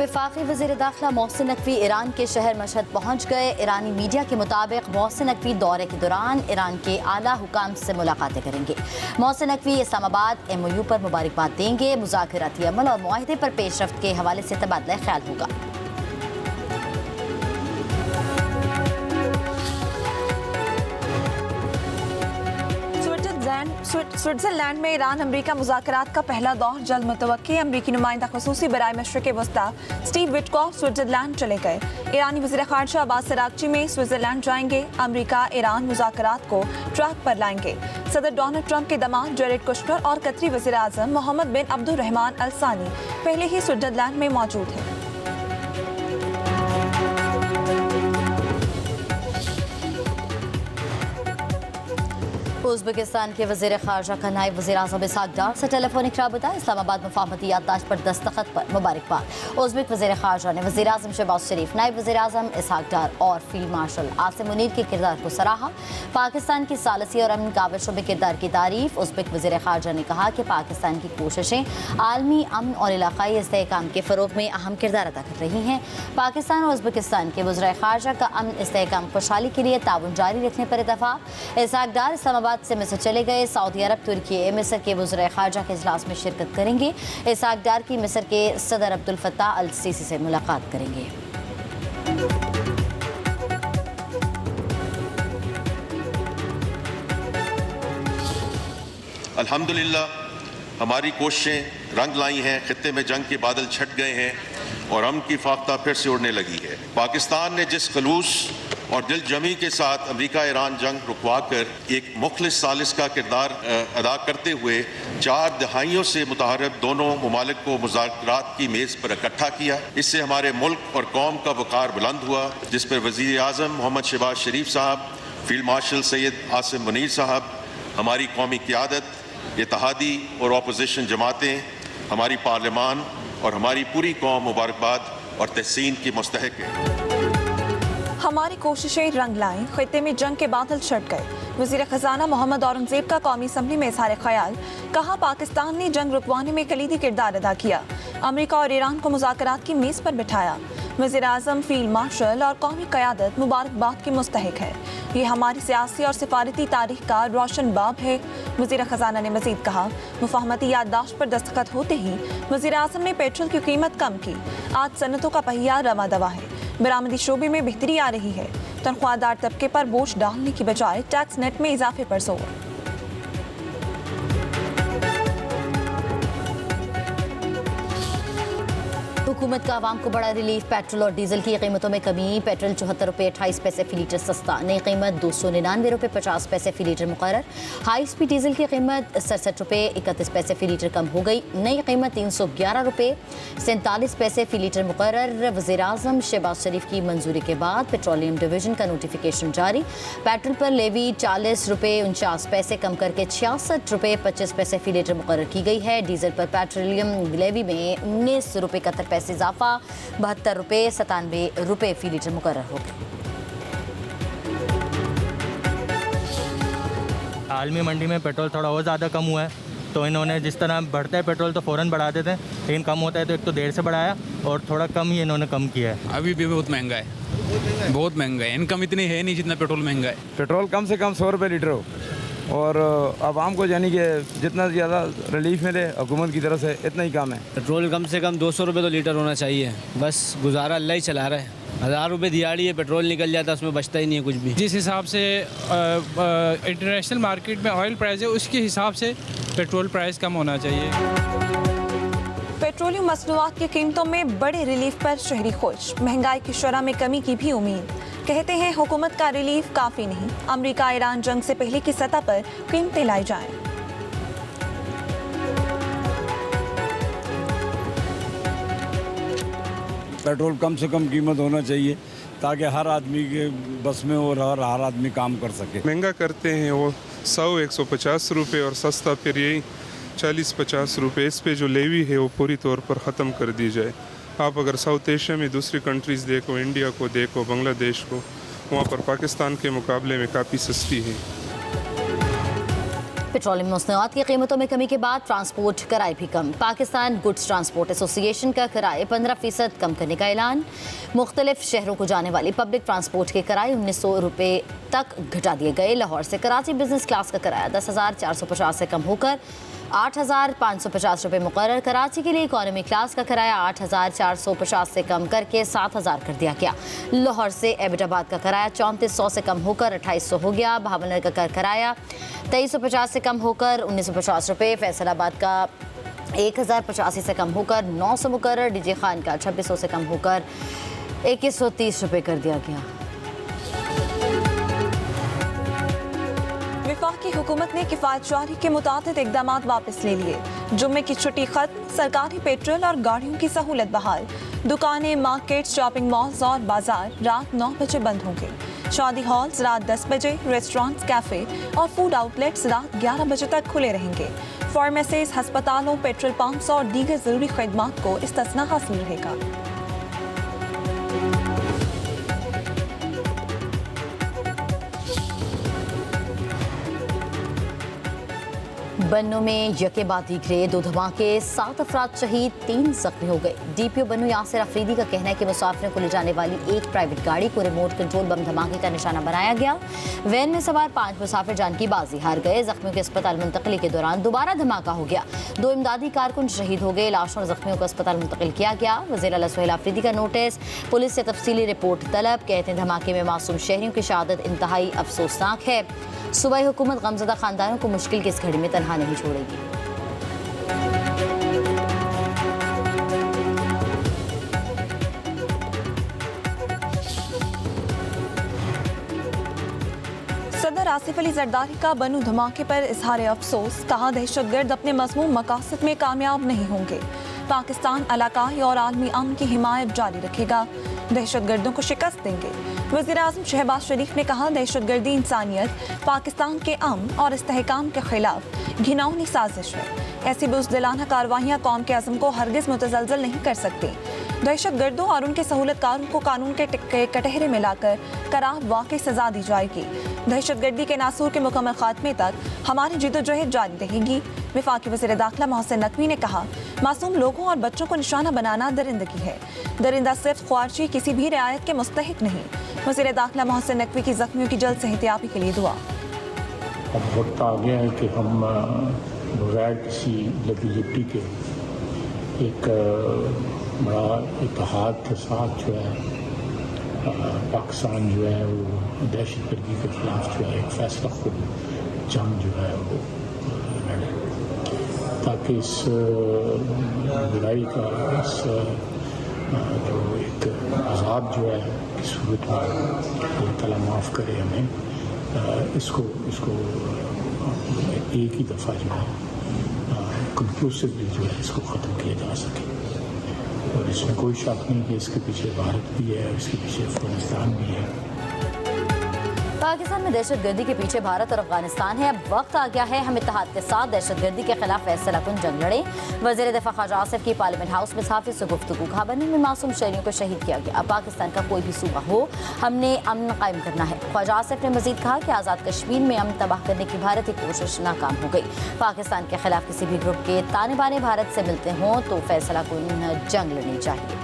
वफाकी वज़ीर दाखिला मोहसिन नकवी ईरान के शहर मशहद पहुँच गए। ईरानी मीडिया के मुताबिक मोहसिन नकवी दौरे के दौरान ईरान के आला हुकाम से मुलाकातें करेंगे। मोहसिन नकवी इस्लामाबाद MOU पर मुबारकबाद देंगे। मुज़ाकराती अमल और मुआहदे पर पेशरफ्त के हवाले से तबादला ख्याल होगा। स्विट्जरलैंड में ईरान अमरीका मुज़ाकरात का पहला दौर जल्द मुतवक्की। अमरीकी नुमाइंदा ख़ुसूसी बराए मशरिक़ वस्ता स्टीव विटकॉफ स्विट्जरलैंड चले गए। ईरानी वज़ीर ख़ारिजा अब्बास अराग़ची में स्विट्जरलैंड जाएंगे। अमरीका ईरान मुज़ाकरात को ट्रैक पर लाएंगे। सदर डोनाल्ड ट्रंप के दामाद जेरेड कुश्नर और कतरी वज़ीर आज़म मोहम्मद बिन अब्दुर्रहमान अल सानी पहले ही स्विट्जरलैंड में मौजूद हैं। उज़्बेकिस्तान के वज़ीर ख़ारिजा का नायब वज़ीर आज़म इसहाक़ डार से टेलीफोनिक राबता। इस्लामाबाद मुफ़ाहमती याददाश्त पर दस्तखत पर मुबारकबाद। उज़्बेक वज़ीर ख़ारिजा ने वज़ीर आज़म शहबाज शरीफ, नायब वज़ीर आज़म इसहाक़ डार और फील्ड मार्शल आसिम मुनीर के किरदार को सराहा। पाकिस्तान की सालसी और अमन काविशों में किरदार की तारीफ। उज़्बेक वज़ीर ख़ारिजा ने कहा कि पाकिस्तान की कोशिशें आलमी अमन और इलाक़ाई इस्तेहकाम के फ़रोग़ में अहम किरदार अदा कर रही हैं। पाकिस्तान और उज़्बेकिस्तान के वज़ीर ख़ारिजा का अमन इस्तेहकाम खुशहाली के लिए ताउन जारी रखने पर इत्तफ़ाक़। इसहाक़ डार इस्लामाबाद से मिस्र चले गए। सऊदी अरब, तुर्की, मिस्र के वज़ीर ख़ारिजा के इजलास में शिरकत करेंगे। इसहाक़ डार की मिस्र के सदर अब्दुल फत्ताह अल सीसी से मुलाकात करेंगे। अल्हम्दुलिल्लाह हमारी कोशिशें रंग लाई हैं। खित्ते में जंग के बादल छट गए हैं और अमन की फाख्ता फिर से उड़ने लगी है। पाकिस्तान ने जिस खलूस और दिल जमी के साथ अमेरिका ईरान जंग रुकवा कर एक मुखलिस सालिस का किरदार अदा करते हुए 4 दहाइयों से मुतहरब दोनों ममालिक को मुज़ाकरात की मेज़ पर इकट्ठा किया, इससे हमारे मुल्क और कौम का वक़ार बुलंद हुआ, जिस पर वज़ीर आज़म मोहम्मद शहबाज शरीफ साहब, फील्ड मार्शल सैयद आसिम मुनीर साहब, हमारी कौमी क़यादत, इत्तेहादी और अपोजिशन जमातें, हमारी पार्लिमान और हमारी पूरी कौम मुबारकबाद और तहसीन की मुस्तहिक है। हमारी कोशिशें रंग लाएं, खित्ते में जंग के बादल छट गए। वज़ीर ख़जाना मोहम्मद औरंगज़ेब का कौमी असम्बली में इज़हार ख्याल। कहा, पाकिस्तान ने जंग रुकवाने में कलीदी किरदार अदा किया। अमेरिका और ईरान को मुज़ाकरात की मेज़ पर बिठाया। वज़ीर आज़म, फील्ड मार्शल और कौमी क़यादत मुबारकबाद की मुस्तहिक है। ये हमारी सियासी और सिफारती तारीख का रोशन बाब है। वज़ीर ख़जाना ने मज़ीद कहा, मुफ़ाहमती याददाश्त पर दस्तखत होते ही वज़ीर आज़म ने पेट्रोल की कीमत कम की। आज सनतों का पहिया रवा दवा है। बरामदी शोबे में बेहतरी आ रही है। तनख्वाहदार तबके पर बोझ डालने की बजाय टैक्स नेट में इजाफे पर जोर। हुकूमत का आवाम को बड़ा रिलीफ। पेट्रोल और डीजल की कीमतों में कमी। पेट्रोल 74 रुपये 28 पैसे फी लीटर सस्ता। नई कीमत 299 रुपये 50 पैसे फी लीटर मुकर्रर। हाई स्पीड डीजल की कीमत 67 रुपये 31 पैसे फी लीटर कम हो गई। नई कीमत 311 रुपये 47 पैसे फी लीटर मुकर्रर। वज़ीर आज़म शहबाज शरीफ की मंजूरी के बाद पेट्रोलियम डिवीजन का नोटिफिकेशन जारी। पेट्रोल पर लेवी 40 रुपये 49 पैसे कम करके 66 रुपये 25 पैसे फी लीटर मुकर्रर की गई है। डीजल पर पेट्रोलियम लेवी में 19 रुपये 71 पैसे इजाफा 72 रुपये 97 रुपये फी लीटर मुकर्रर हो गए। आलमी मंडी में पेट्रोल थोड़ा और ज़्यादा कम हुआ है, तो इन्होंने जिस तरह बढ़ता है पेट्रोल तो फ़ौरन बढ़ा देते हैं, लेकिन कम होता है तो एक तो देर से बढ़ाया और थोड़ा कम ही इन्होंने कम किया है। अभी भी बहुत महंगा है, बहुत महंगा है। इनकम इतनी है नहीं जितना पेट्रोल महंगा है। पेट्रोल कम से कम 100 रुपये लीटर हो और आवाम को यानी कि जितना ज़्यादा रिलीफ मिले हुकूमत की तरफ से इतना ही कम है। पेट्रोल कम से कम 200 रुपये तो लीटर होना चाहिए। बस गुजारा अल्लाह ही चला रहा है। 1000 रुपये दिहाड़ी है, पेट्रोल निकल जाता है, उसमें बचता ही नहीं है कुछ भी। जिस हिसाब से इंटरनेशनल मार्केट में ऑयल प्राइस है, उसके हिसाब से पेट्रोल प्राइस कम होना चाहिए। पेट्रोलियम मसनूआत की कीमतों में बड़े रिलीफ पर शहरी खुश। महंगाई की शरह में कमी की भी उम्मीद। कहते हैं हुकूमत का रिलीफ काफ़ी नहीं। अमेरिका ईरान जंग से पहले की सतह पर कीमतें लाई जाएं। पेट्रोल कम से कम कीमत होना चाहिए ताकि हर आदमी के बस में और हर आदमी काम कर सके। महंगा करते हैं वो 100-150 रुपये और सस्ता फिर यही 40-50 रुपये। इस पे जो लेवी है वो पूरी तौर पर ख़त्म कर दी जाए। आप अगर साउथ एशिया में दूसरी कंट्रीज़ देखो, इंडिया को देखो, बांग्लादेश को, वहाँ पर पाकिस्तान के मुकाबले में काफ़ी सस्ती है। पेट्रोलियम मसनूआत की कीमतों में कमी के बाद ट्रांसपोर्ट किराए भी कम। पाकिस्तान गुड्स ट्रांसपोर्ट एसोसिएशन का किराए 15% कम करने का ऐलान। मुख्तलिफ शहरों को जाने वाली पब्लिक ट्रांसपोर्ट के किराए 1900 रुपये तक घटा दिए गए। लाहौर से कराची बिजनेस क्लास का किराया 10,450 से कम होकर 8,550 रुपये मुकर्रर। कराची के लिए इकॉनमी क्लास का किराया 8,450 से कम करके 7,000 कर दिया गया। लाहौर से एबटाबाद का किराया 3400 से कम होकर 2800 हो गया। भावनगर का किराया 2350 से कम होकर 1950 रुपये। फैसलाबाद का 1085 से कम होकर 900 मुकर्रर। डीजे खान का 2600 से कम होकर 2130 रुपये कर दिया गया। वफाकी हुकूमत ने किफ़ायत जारी के मुताबिक इकदाम वापस ले लिए। जुम्मे की छुट्टी खत्म, सरकारी पेट्रोल और गाड़ियों की सहूलत बहाल। दुकानें, मार्केट, शॉपिंग मॉल्स और बाजार रात 9 बजे बंद होंगे। शादी हॉल्स रात 10 बजे, रेस्टोरेंट्स, कैफे और फूड आउटलेट्स रात 11 बजे तक खुले रहेंगे। फार्मेसीज, हस्पतालों, पेट्रोल पंप्स और दीगर जरूरी खदमात को इस्तिस्ना हासिल रहेगा। बन्नू में यके बाद दीगरे 2 धमाके, 7 अफराद शहीद, 3 जख्मी हो गए। डीपीओ बन्नू यासिर अफरीदी का कहना है कि मुसाफिरों को ले जाने वाली एक प्राइवेट गाड़ी को रिमोट कंट्रोल बम धमाके का निशाना बनाया गया। वैन में सवार 5 मुसाफिर जान की बाजी हार गए। जख्मियों के अस्पताल मुंतकली के दौरान दोबारा धमाका हो गया। 2 इमदादी कारकुन शहीद हो गए। लाशों और जख्मियों को अस्पताल मुंतकिल किया गया। वज़ीर आला सुहेल अफरीदी का नोटिस, पुलिस से तफसीली रिपोर्ट तलब। कहते हैं धमाके में मासूम शहरियों की शहादत इंतहाई अफसोसनाक है। सूबाई हुकूमत गमज़दा खानदानों को मुश्किल की इस घड़ी में तनहा नहीं छोड़ेगी। सदर आसिफ अली जरदारी का बन्नू धमाके पर इजहार अफसोस। कहा दहशतगर्द अपने मज़मूम मकासद में कामयाब नहीं होंगे। पाकिस्तान इलाकाई और आलमी अमन की हिमायत जारी रखेगा। दहशतगर्दों को शिकस्त देंगे। वज़ीर-ए-आज़म शहबाज शरीफ ने कहा दहशतगर्दी इंसानियत, पाकिस्तान के अमन और इस्तेहकाम के खिलाफ घिनौनी साजिश है। ऐसी बुज़दिलाना कार्रवाइयाँ कौम के अज़म को हरगिज़ मुतज़लज़ल नहीं कर सकती। दहशतगर्दों और उनके सहूलतकारों को कानून के कटहरे में लाकर करार वाकई सजा दी जाएगी। दहशतगर्दी के नासूर के मुकम्मल खात्मे तक हमारी जिद्दोजहद जारी रहेगी। वफाकी वज़ीर दाखिला मोहसिन नकवी ने कहा मासूम लोगों और बच्चों को निशाना बनाना दरिंदगी है। दरिंदा सिर्फ ख्वारशी किसी भी रियायत के मुस्तहिक नहीं। वज़ीर दाखिला मोहसिन नकवी की जख्मियों की जल्द सेहतियाबी के लिए दुआ। अब वक्त आ गया है कि हम बगैर किसी लगी लिपटी के एक बड़ा इत्तेहाद के साथ जो है पाकिस्तान जो है वो दहशतगर्दी के खिलाफ जो है एक फैसला खुद जंग जो है वो लड़े, ताकि इस लड़ाई का इस जो एक आज़ाद जो है की सूरत में अल्लाह ताला माफ़ करे हमें, इसको एक ही दफ़ा जो है कंक्लूसिवली जो है इसको ख़त्म किया जा सके। और इसमें कोई शक नहीं कि इसके पीछे भारत भी है और इसके पीछे अफगानिस्तान भी है। पाकिस्तान में दहशतगर्दी के पीछे भारत और अफगानिस्तान है। अब वक्त आ गया है हम इत्तेहाद के साथ दहशतगर्दी के खिलाफ फैसलाकुन जंग लड़ें। वज़ीर दिफा ख्वाजा आसिफ की पार्लियामेंट हाउस में सहाफ़ी से गुफ्तगू। बन्नू में मासूम शहरियों को शहीद किया गया। अब पाकिस्तान का कोई भी सूबा हो, हमने अमन कायम करना है। ख्वाजा आसिफ ने मजीद कहा कि आज़ाद कश्मीर में अमन तबाह करने की भारत की कोशिश नाकाम हो गई। पाकिस्तान के खिलाफ किसी भी ग्रुप के ताने बाने भारत से मिलते हों तो फैसलाकुन जंग लड़नी चाहिए।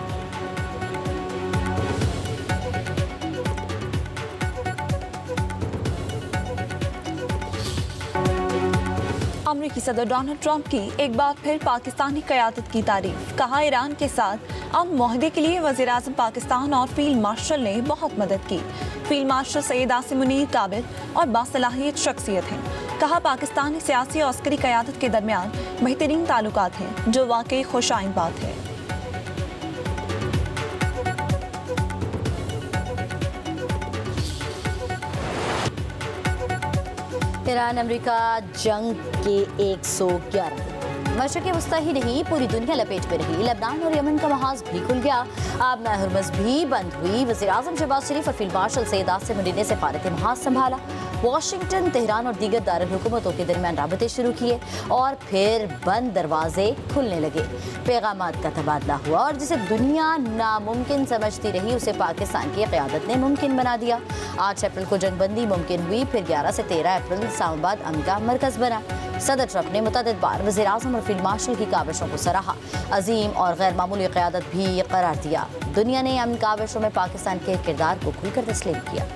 अमेरिकी सदर डोनाल्ड ट्रंप की एक बार फिर पाकिस्तानी क़यादत की तारीफ। कहा ईरान के साथ अमन मुआहदे के लिए वज़ीर आज़म पाकिस्तान और फील्ड मार्शल ने बहुत मदद की। फील्ड मार्शल सैयद आसिम मुनीर काबिल और बासलाहियत शख्सियत हैं। कहा पाकिस्तानी सियासी और अस्करी क़यादत के दरमियान बेहतरीन ताल्लुकात हैं, जो वाकई खुशाइन बात है। ईरान अमेरिका जंग के 111 मशरक़ वस्ता ही नहीं, पूरी दुनिया लपेट में रही। लेबनान और यमन का महाज भी खुल गया, अब हरमुज़ भी बंद हुई। वज़ीर-ए-आज़म शहबाज शरीफ और फील्ड मार्शल सईद आसिम मुनीर ने सफारत महाज संभाला। वाशिंगटन, तेहरान और दीगर दारुल हुकूमतों के दरमियान राबते शुरू किए और फिर बंद दरवाजे खुलने लगे। पैगामात का तबादला हुआ और जिसे दुनिया नामुमकिन समझती रही उसे पाकिस्तान की क़यादत ने मुमकिन बना दिया। 8 अप्रैल को जंगबंदी मुमकिन हुई, फिर 11 से 13 अप्रैल इस्लामाबाद अमन का मरकज़ बना। सदर ट्रंप ने मुतअद्दिद बार वज़ीर-ए-आज़म और फील्ड मार्शल की काविशों को सराहा, अजीम और गैर मामूली क़यादत भी करार दिया। दुनिया ने अमन काविशों में पाकिस्तान के किरदार को खुलकर तस्लीम किया।